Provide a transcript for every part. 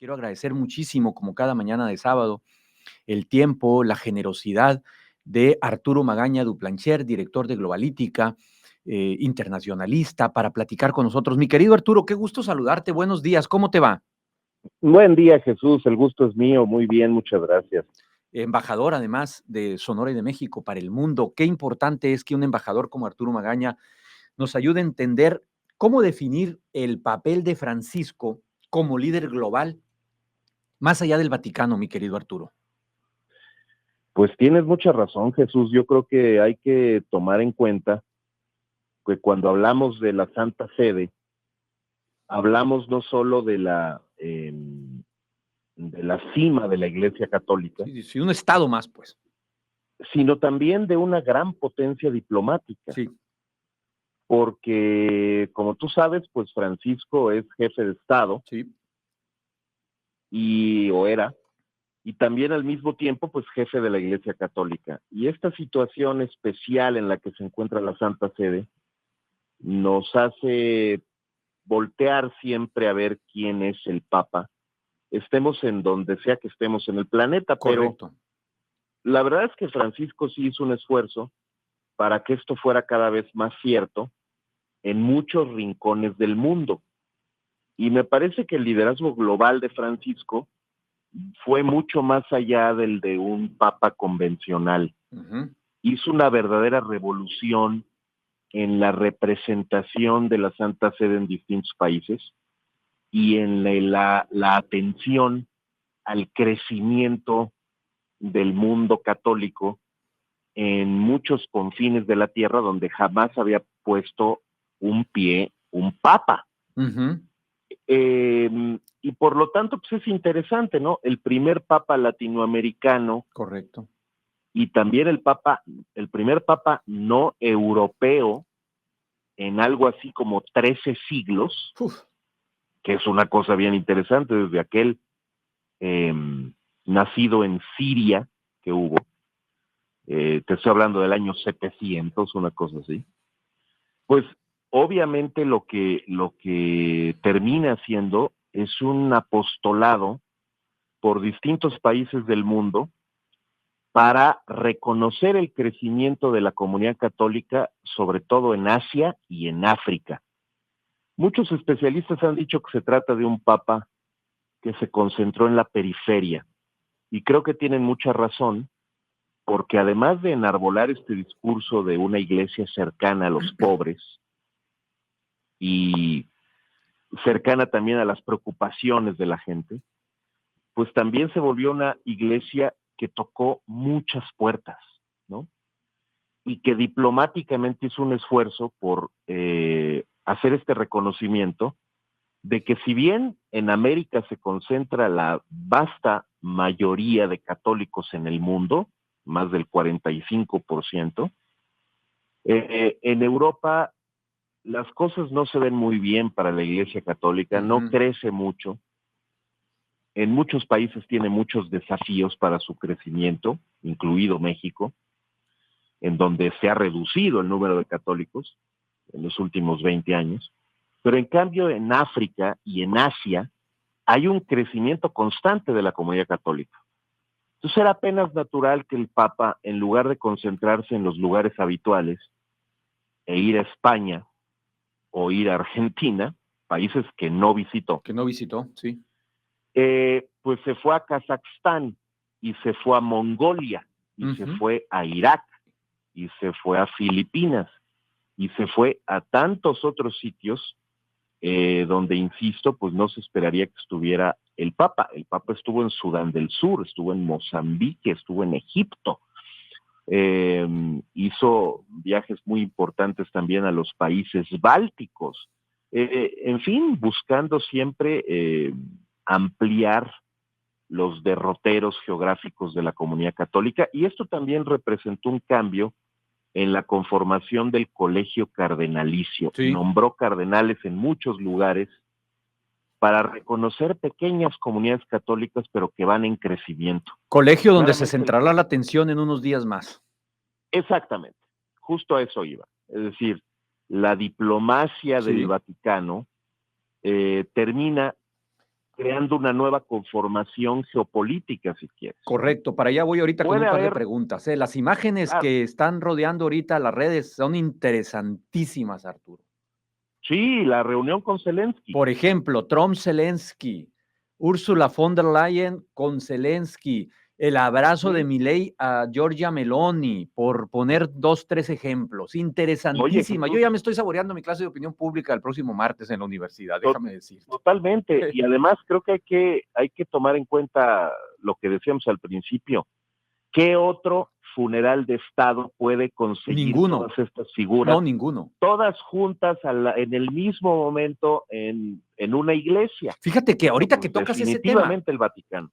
Quiero agradecer muchísimo, como cada mañana de sábado, el tiempo, la generosidad de Arturo Magaña Duplancher, director de Globalítica, internacionalista, para platicar con nosotros. Mi querido Arturo, qué gusto saludarte. Buenos días, ¿cómo te va? Buen día, Jesús, el gusto es mío. Muy bien, muchas gracias. Embajador, además, de Sonora y de México para el mundo. Qué importante es que un embajador como Arturo Magaña nos ayude a entender cómo definir el papel de Francisco como líder global, más allá del Vaticano, mi querido Arturo. Pues tienes mucha razón, Jesús. Yo creo que hay que tomar en cuenta que cuando hablamos de la Santa Sede, hablamos no solo de la cima de la Iglesia Católica, Sí, un estado más, pues. sino también de una gran potencia diplomática. Sí. Porque, como tú sabes, pues Francisco es jefe de Estado, Sí. o era, y también al mismo tiempo, pues jefe de la Iglesia Católica. Y esta situación especial en la que se encuentra la Santa Sede nos hace voltear siempre a ver quién es el Papa, estemos en donde sea que estemos en el planeta. Correcto. Pero la verdad es que Francisco sí hizo un esfuerzo para que esto fuera cada vez más cierto en muchos rincones del mundo. Y me parece que el liderazgo global de Francisco fue mucho más allá del de un papa convencional. Uh-huh. Hizo una verdadera revolución en la representación de la Santa Sede en distintos países y en la atención al crecimiento del mundo católico en muchos confines de la tierra donde jamás había puesto un pie un papa. Uh-huh. Y por lo tanto, pues es interesante, ¿no? El primer papa latinoamericano. Correcto. Y también el primer papa no europeo en algo así como 13 siglos, Uf. que es una cosa bien interesante, desde aquel nacido en Siria que hubo, te estoy hablando del año 700, una cosa así. Pues obviamente lo que termina siendo es un apostolado por distintos países del mundo para reconocer el crecimiento de la comunidad católica, sobre todo en Asia y en África. Muchos especialistas han dicho que se trata de un papa que se concentró en la periferia, y creo que tienen mucha razón, porque además de enarbolar este discurso de una iglesia cercana a los pobres y cercana también a las preocupaciones de la gente, pues también se volvió una iglesia que tocó muchas puertas, ¿no? Y que diplomáticamente hizo un esfuerzo por hacer este reconocimiento de que si bien en América se concentra la vasta mayoría de católicos en el mundo, más del 45%, en Europa las cosas no se ven muy bien para la Iglesia Católica, no crece mucho. En muchos países tiene muchos desafíos para su crecimiento, incluido México, en donde se ha reducido el número de católicos en los últimos 20 años. Pero en cambio en África y en Asia hay un crecimiento constante de la comunidad católica. Entonces era apenas natural que el Papa, en lugar de concentrarse en los lugares habituales e ir a España o ir a Argentina, países que no visitó. Que no visitó, sí. Pues se fue a Kazajstán y se fue a Mongolia y se fue a Irak y se fue a Filipinas y se fue a tantos otros sitios donde, insisto, pues no se esperaría que estuviera el Papa. El Papa estuvo en Sudán del Sur, estuvo en Mozambique, estuvo en Egipto. Hizo viajes muy importantes también a los países bálticos. En fin, buscando siempre ampliar los derroteros geográficos de la comunidad católica, y esto también representó un cambio en la conformación del colegio cardenalicio. Sí. Nombró cardenales en muchos lugares para reconocer pequeñas comunidades católicas, pero que van en crecimiento. Colegio donde se centrará la atención en unos días más. Exactamente, justo a eso iba. Es decir, la diplomacia del Vaticano termina creando una nueva conformación geopolítica, si quieres. Correcto, para allá voy ahorita con un Puede par de haber, preguntas. Las imágenes claro, que están rodeando ahorita las redes son interesantísimas, Arturo. sí, la reunión con Zelensky. Por ejemplo, Trump-Zelensky, Ursula von der Leyen con Zelensky, el abrazo de Sí. Milei a Giorgia Meloni, por poner 2, 3 ejemplos. Oye, Interesantísima. Yo Jesús, ya me estoy saboreando mi clase de opinión pública el próximo martes en la universidad, to- déjame decirte. totalmente. Y además creo que hay que tomar en cuenta lo que decíamos al principio. ¿Qué otro funeral de Estado puede conseguir Ninguno, todas estas figuras, no, ninguno. todas juntas en el mismo momento en una iglesia? Fíjate que Bueno, ahorita que pues tocas ese tema, definitivamente el Vaticano.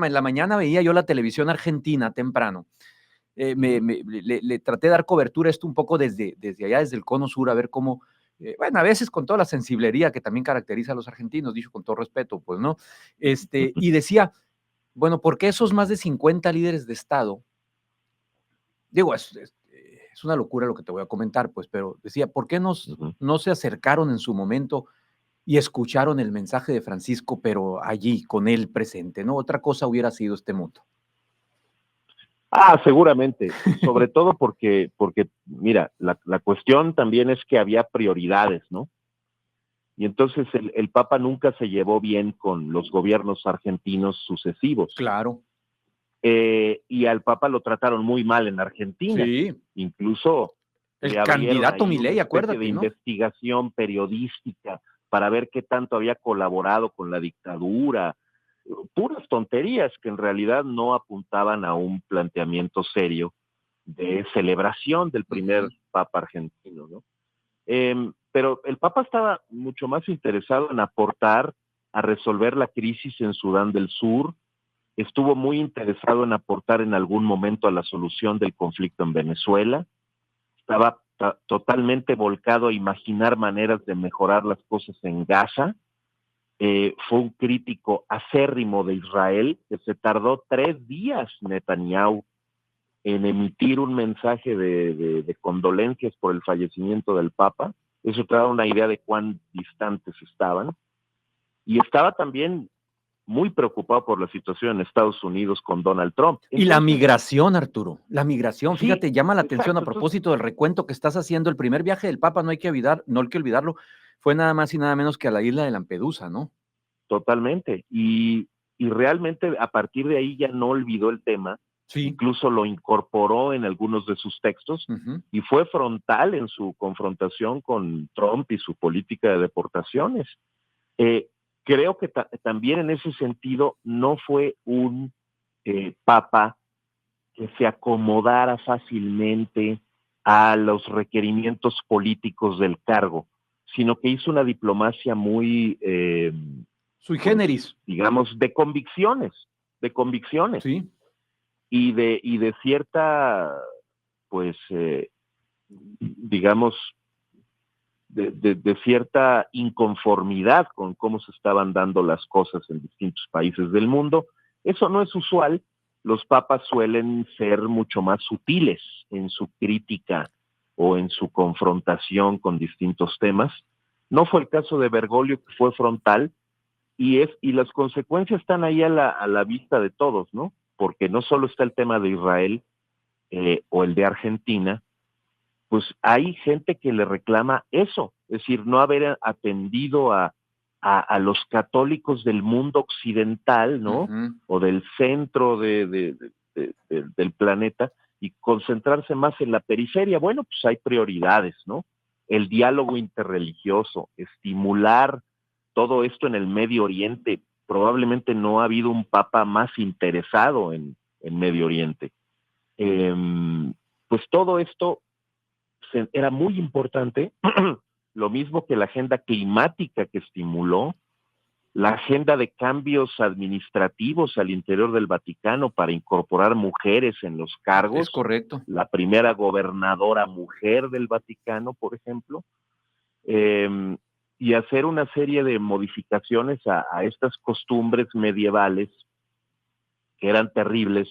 en la mañana veía yo la televisión argentina temprano. Le traté de dar cobertura a esto un poco desde allá, desde el cono sur, a ver cómo, bueno, a veces con toda la sensiblería que también caracteriza a los argentinos, dicho con todo respeto, pues, ¿no? Y decía, bueno, ¿por qué esos más de 50 líderes de Estado? Digo, es una locura lo que te voy a comentar, pues, pero decía, ¿por qué no se acercaron en su momento y escucharon el mensaje de Francisco, pero allí, con él presente, ¿no? Otra cosa hubiera sido este mundo. Seguramente, sobre todo porque mira, la cuestión también es que había prioridades, ¿no? Y entonces el Papa nunca se llevó bien con los gobiernos argentinos sucesivos. Claro. Y al Papa lo trataron muy mal en Argentina. Sí. Incluso le El abrieron candidato ahí una Milei, especie de acuérdate, ¿no? investigación periodística para ver qué tanto había colaborado con la dictadura. Puras tonterías que en realidad no apuntaban a un planteamiento serio de celebración del primer Papa argentino, ¿no? Pero el Papa estaba mucho más interesado en aportar a resolver la crisis en Sudán del Sur, estuvo muy interesado en aportar en algún momento a la solución del conflicto en Venezuela, estaba totalmente volcado a imaginar maneras de mejorar las cosas en Gaza, fue un crítico acérrimo de Israel, que se tardó 3 días Netanyahu en emitir un mensaje de condolencias por el fallecimiento del Papa. Eso te da una idea de cuán distantes estaban. Y estaba también muy preocupado por la situación en Estados Unidos con Donald Trump. Y la Entonces, migración, Arturo, la migración, sí, fíjate, llama la atención a exacto. Entonces, propósito del recuento que estás haciendo. El primer viaje del Papa, no hay que olvidarlo, fue nada más y nada menos que a la isla de Lampedusa, ¿no? totalmente. Y realmente a partir de ahí ya no olvidó el tema, Sí. incluso lo incorporó en algunos de sus textos y fue frontal en su confrontación con Trump y su política de deportaciones. Creo que también en ese sentido no fue un papa que se acomodara fácilmente a los requerimientos políticos del cargo, sino que hizo una diplomacia muy, sui pues, generis, digamos, de convicciones, sí, y de cierta, pues, digamos, de cierta inconformidad con cómo se estaban dando las cosas en distintos países del mundo. Eso no es usual. Los papas suelen ser mucho más sutiles en su crítica o en su confrontación con distintos temas. No fue el caso de Bergoglio, que fue frontal, y las consecuencias están ahí a la vista de todos, ¿no? Porque no solo está el tema de Israel o el de Argentina, pues hay gente que le reclama eso, es decir, no haber atendido a los católicos del mundo occidental, ¿no? O del centro del planeta, y concentrarse más en la periferia. Bueno, pues hay prioridades, ¿no? El diálogo interreligioso, estimular todo esto en el Medio Oriente. Probablemente no ha habido un papa más interesado en Medio Oriente. Pues todo esto era muy importante, lo mismo que la agenda climática que estimuló, la agenda de cambios administrativos al interior del Vaticano para incorporar mujeres en los cargos. es correcto. La primera gobernadora mujer del Vaticano, por ejemplo, y hacer una serie de modificaciones a estas costumbres medievales que eran terribles,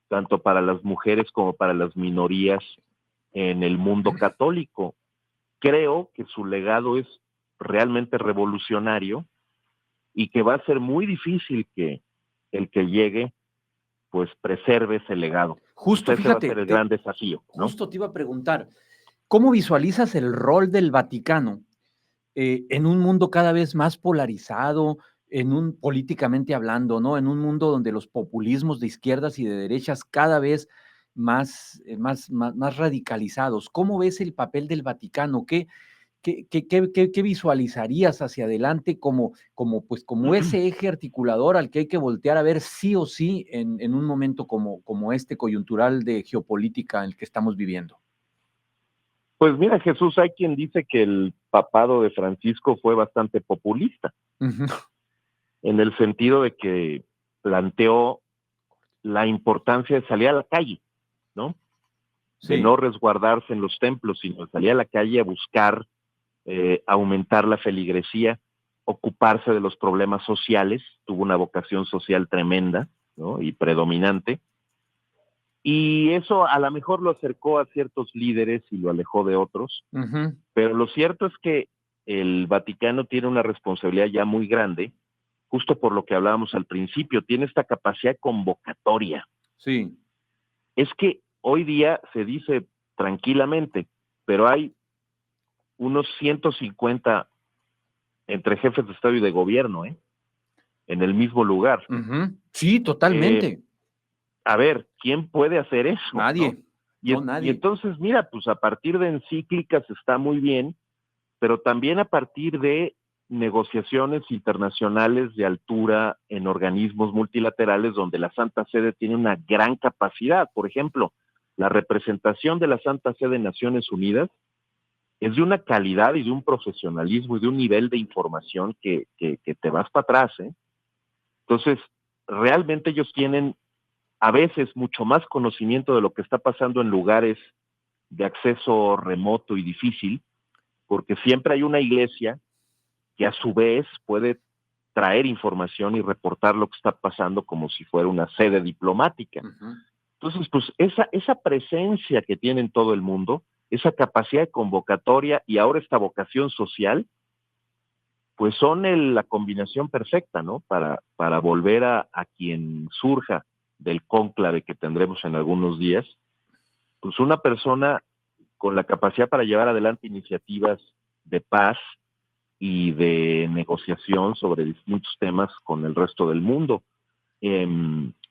tanto para las mujeres como para las minorías en el mundo católico. Creo que su legado es realmente revolucionario y que va a ser muy difícil que el que llegue pues preserve ese legado. Justo, Ese va a ser fíjate, el gran desafío, ¿no? justo te iba a preguntar, ¿cómo visualizas el rol del Vaticano en un mundo cada vez más polarizado, políticamente hablando, ¿no? En un mundo donde los populismos de izquierdas y de derechas cada vez más radicalizados? ¿Cómo ves el papel del Vaticano? ¿Qué visualizarías hacia adelante como ese eje articulador al que hay que voltear a ver sí o sí en un momento como este coyuntural de geopolítica en el que estamos viviendo? Pues mira, Jesús, hay quien dice que el papado de Francisco fue bastante populista, Ujú. en el sentido de que planteó la importancia de salir a la calle, ¿no? De Sí. no resguardarse en los templos, sino de salir a la calle a buscar aumentar la feligresía, ocuparse de los problemas sociales, tuvo una vocación social tremenda, ¿no? Y predominante, y eso a lo mejor lo acercó a ciertos líderes y lo alejó de otros, Ujú. pero lo cierto es que el Vaticano tiene una responsabilidad ya muy grande, justo por lo que hablábamos al principio, tiene esta capacidad convocatoria. Sí. Es que hoy día se dice tranquilamente, pero hay unos 150 entre jefes de Estado y de gobierno, en el mismo lugar. Ujú. Sí, Eh, totalmente. a ver, ¿quién puede hacer eso, no? Nadie. No, Y nadie. entonces, mira, pues a partir de encíclicas está muy bien, pero también a partir de negociaciones internacionales de altura en organismos multilaterales donde la Santa Sede tiene una gran capacidad. Por ejemplo, la representación de la Santa Sede en Naciones Unidas es de una calidad y de un profesionalismo y de un nivel de información que te vas para atrás, ¿eh? Entonces, realmente ellos tienen a veces mucho más conocimiento de lo que está pasando en lugares de acceso remoto y difícil, porque siempre hay una iglesia que a su vez puede traer información y reportar lo que está pasando como si fuera una sede diplomática. Ujú. Entonces, pues esa presencia que tiene en todo el mundo, esa capacidad de convocatoria y ahora esta vocación social, pues son la combinación perfecta, ¿no? Para volver a quien surja del cónclave que tendremos en algunos días, pues una persona con la capacidad para llevar adelante iniciativas de paz y de negociación sobre distintos temas con el resto del mundo.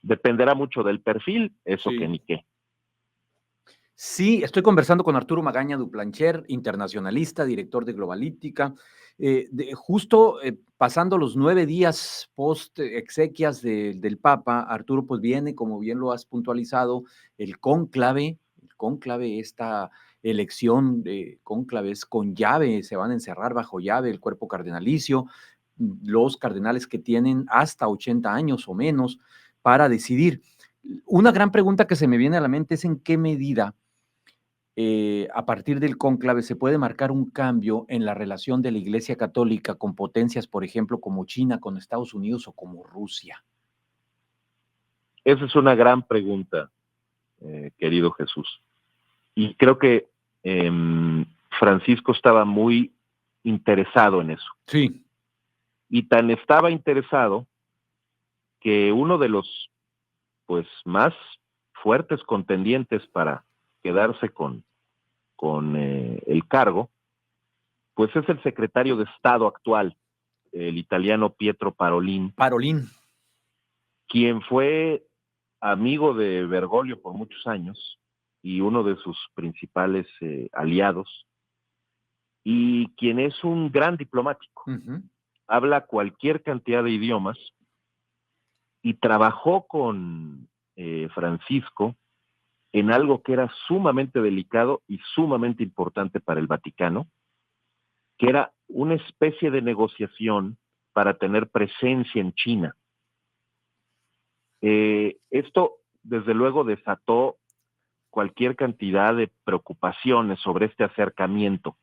Dependerá mucho del perfil, eso que Sí. ni qué. Sí, estoy conversando con Arturo Magaña Duplancher, internacionalista, director de Globalítica. Justo pasando los 9 días post exequias del Papa, Arturo, pues viene, como bien lo has puntualizado, el cónclave, esta elección de cónclaves con llave, se van a encerrar bajo llave el cuerpo cardenalicio, los cardenales que tienen hasta 80 años o menos para decidir. Una gran pregunta que se me viene a la mente es en qué medida a partir del cónclave se puede marcar un cambio en la relación de la Iglesia Católica con potencias, por ejemplo, como China, con Estados Unidos o como Rusia. Esa es una gran pregunta, querido Jesús. Y creo que Francisco estaba muy interesado en eso. Sí. Y tan estaba interesado que uno de los pues más fuertes contendientes para quedarse con el cargo, pues es el secretario de Estado actual, el italiano Pietro Parolin, Parolín. quien fue amigo de Bergoglio por muchos años y uno de sus principales aliados, y quien es un gran diplomático. Uh-huh. Habla cualquier cantidad de idiomas y trabajó con Francisco en algo que era sumamente delicado y sumamente importante para el Vaticano, que era una especie de negociación para tener presencia en China. Esto, desde luego, desató cualquier cantidad de preocupaciones sobre este acercamiento,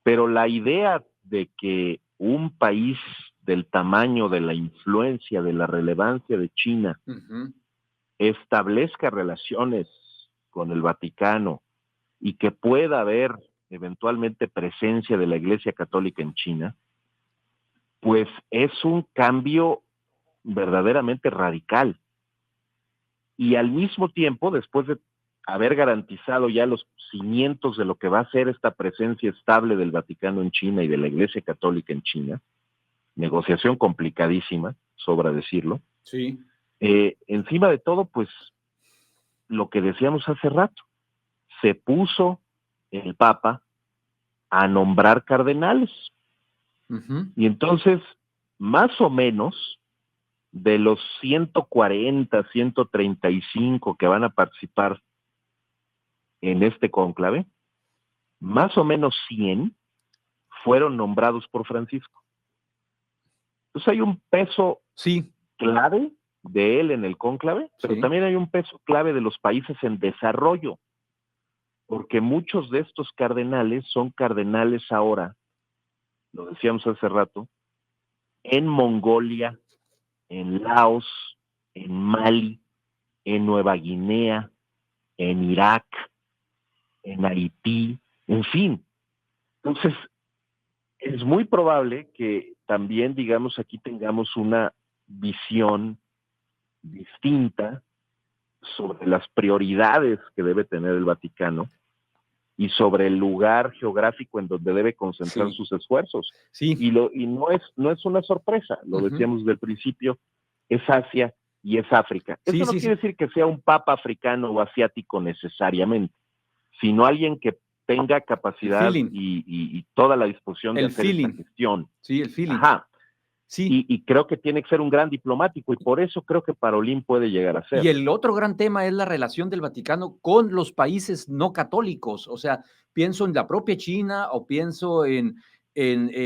pero la idea de que un país del tamaño, de la influencia, de la relevancia de China Uh-huh. establezca relaciones con el Vaticano y que pueda haber eventualmente presencia de la Iglesia Católica en China, pues es un cambio verdaderamente radical. Y al mismo tiempo, después de haber garantizado ya los cimientos de lo que va a ser esta presencia estable del Vaticano en China y de la Iglesia Católica en China, negociación complicadísima, sobra decirlo, Sí. encima de todo, pues lo que decíamos hace rato, se puso el Papa a nombrar cardenales. Y entonces, más o menos, de los 140, 135 que van a participar en este cónclave, más o menos 100 fueron nombrados por Francisco. Entonces hay un peso Sí. clave de él en el cónclave, pero Sí. también hay un peso clave de los países en desarrollo, porque muchos de estos cardenales son cardenales ahora, lo decíamos hace rato, en Mongolia, en Laos, en Mali, en Nueva Guinea, en Irak, en Haití, en fin. Entonces, es muy probable que también, digamos, aquí tengamos una visión distinta sobre las prioridades que debe tener el Vaticano y sobre el lugar geográfico en donde debe concentrar sus esfuerzos. Sí. Y no es una sorpresa, lo decíamos desde el principio, es Asia y es África. Eso no quiere decir que sea un papa africano o asiático necesariamente, sino alguien que tenga capacidad y toda la disposición de hacer esta gestión. Sí, el feeling. Ajá. Sí. Y creo que tiene que ser un gran diplomático, y por eso creo que Parolín puede llegar a ser. Y el otro gran tema es la relación del Vaticano con los países no católicos. O sea, pienso en la propia China o pienso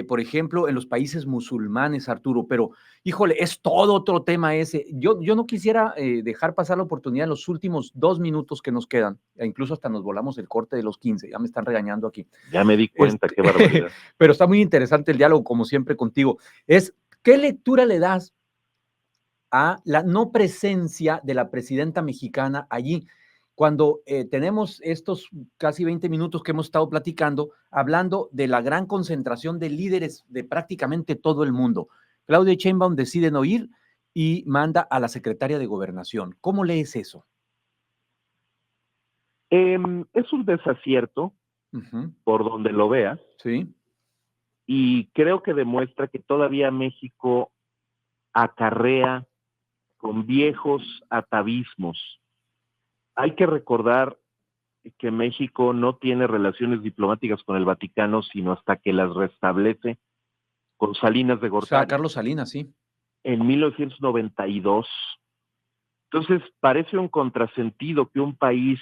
por ejemplo, en los países musulmanes, Arturo, pero híjole, es todo otro tema ese. Yo no quisiera dejar pasar la oportunidad en los últimos 2 minutos que nos quedan, e incluso hasta nos volamos el corte de los 15, ya me están regañando aquí. Ya me di cuenta, qué barbaridad. Pero está muy interesante el diálogo, como siempre, contigo. ¿Qué lectura le das a la no presencia de la presidenta mexicana allí? Cuando tenemos estos casi 20 minutos que hemos estado platicando, hablando de la gran concentración de líderes de prácticamente todo el mundo. Claudia Sheinbaum decide no ir y manda a la secretaria de Gobernación. ¿Cómo lees eso? Es un desacierto, por donde lo veas. Sí. Y creo que demuestra que todavía México acarrea con viejos atavismos. Hay que recordar que México no tiene relaciones diplomáticas con el Vaticano sino hasta que las restablece con Salinas de Gortari. O sea, Carlos Salinas, sí. En 1992. Entonces, parece un contrasentido que un país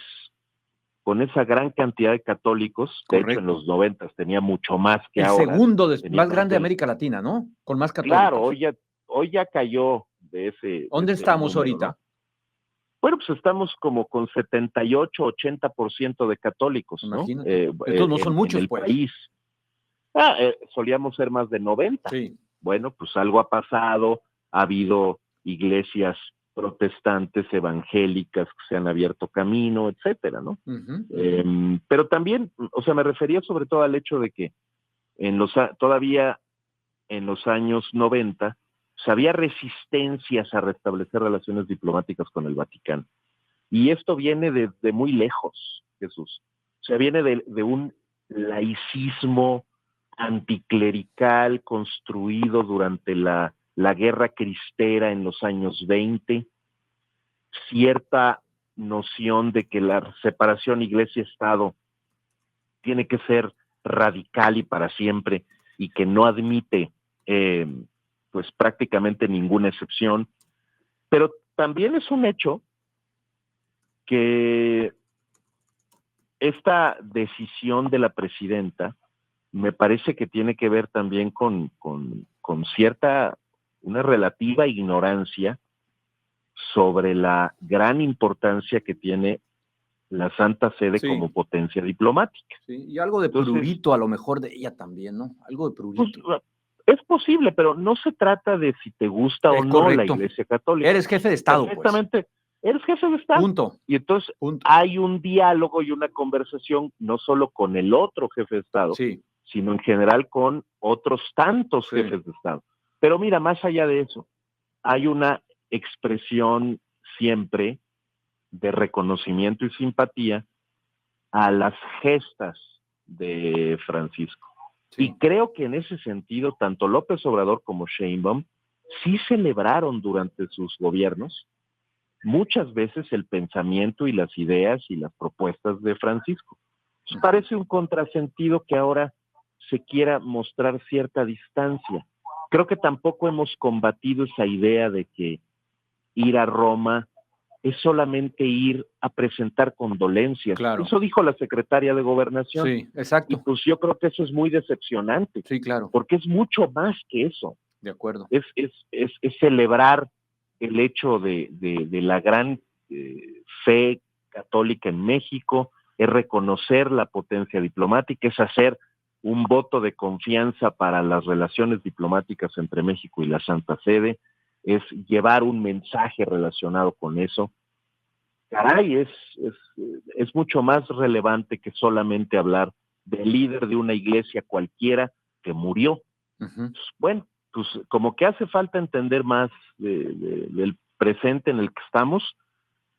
con esa gran cantidad de católicos, de hecho en los 90 tenía mucho más que ahora. El segundo más grande de América Latina, ¿no? Con más católicos. Claro, hoy ya cayó de ese. ¿Dónde estamos número, ahorita? ¿no? Bueno, pues estamos como con 78-80% de católicos, Imagínate. ¿no? Estos no son muchos, en el pues. país. Solíamos ser más de 90. Sí. Bueno, pues algo ha pasado, ha habido iglesias protestantes, evangélicas que se han abierto camino, etcétera, ¿no? Pero también, o sea, me refería sobre todo al hecho de que todavía en los años 90 había resistencias a restablecer relaciones diplomáticas con el Vaticano. Y esto viene de muy lejos, Jesús. O sea, viene de un laicismo anticlerical construido durante la guerra cristera en los años 20, cierta noción de que la separación iglesia-estado tiene que ser radical y para siempre, y que no admite pues prácticamente ninguna excepción. Pero también es un hecho que esta decisión de la presidenta me parece que tiene que ver también con una relativa ignorancia sobre la gran importancia que tiene la Santa Sede como potencia diplomática. Sí, y algo de prurito a lo mejor de ella también, ¿no? Algo de prurito. Pues, es posible, pero no se trata de si te gusta o no la Iglesia Católica. Eres jefe de Estado, perfectamente, pues. Eres jefe de Estado. Punto. Y entonces hay un diálogo y una conversación no solo con el otro jefe de Estado, sino en general con otros tantos jefes de Estado. Pero mira, más allá de eso, hay una expresión siempre de reconocimiento y simpatía a las gestas de Francisco. Sí. Y creo que en ese sentido, tanto López Obrador como Sheinbaum sí celebraron durante sus gobiernos muchas veces el pensamiento y las ideas y las propuestas de Francisco. Parece un contrasentido que ahora se quiera mostrar cierta distancia. Creo que tampoco hemos combatido esa idea de que ir a Roma es solamente ir a presentar condolencias. Claro. Eso dijo la secretaria de Gobernación. Sí, exacto. Y pues yo creo que eso es muy decepcionante. Sí, claro. Porque es mucho más que eso. De acuerdo. Es celebrar el hecho de la gran fe católica en México, es reconocer la potencia diplomática, es hacer un voto de confianza para las relaciones diplomáticas entre México y la Santa Sede, es llevar un mensaje relacionado con eso. Caray, es mucho más relevante que solamente hablar del líder de una iglesia cualquiera que murió. Uh-huh. Bueno, pues como que hace falta entender más del presente en el que estamos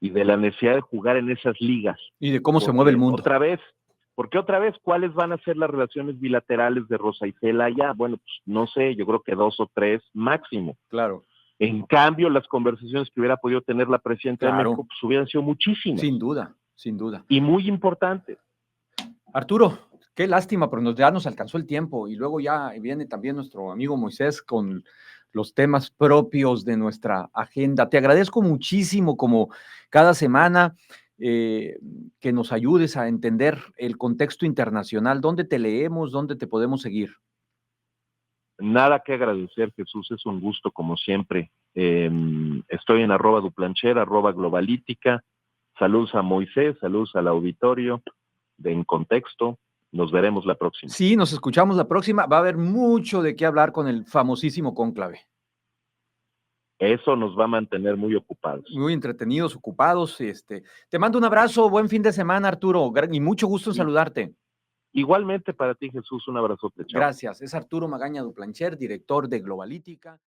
y de la necesidad de jugar en esas ligas. Y de cómo se mueve el mundo. Porque otra vez, ¿cuáles van a ser las relaciones bilaterales de Rosa Isela allá? Bueno, pues no sé, yo creo que 2 o 3 máximo. Claro. En cambio, las conversaciones que hubiera podido tener la presidenta de México, pues hubieran sido muchísimas. Sin duda, sin duda. Y muy importantes. Arturo, qué lástima, pero ya nos alcanzó el tiempo y luego ya viene también nuestro amigo Moisés con los temas propios de nuestra agenda. Te agradezco muchísimo, como cada semana, que nos ayudes a entender el contexto internacional. ¿Dónde te leemos? ¿Dónde te podemos seguir? Nada que agradecer, Jesús, es un gusto como siempre. Estoy en @Duplancher, @Globalítica. Saludos a Moisés, saludos al auditorio de En Contexto. Nos veremos la próxima. Sí, nos escuchamos la próxima. Va a haber mucho de qué hablar con el famosísimo cónclave. Eso nos va a mantener muy ocupados. Muy entretenidos, ocupados. Te mando un abrazo, buen fin de semana, Arturo, y mucho gusto en saludarte. Igualmente para ti, Jesús, un abrazote. Chao. Gracias. Es Arturo Magaña Duplancher, director de Globalítica.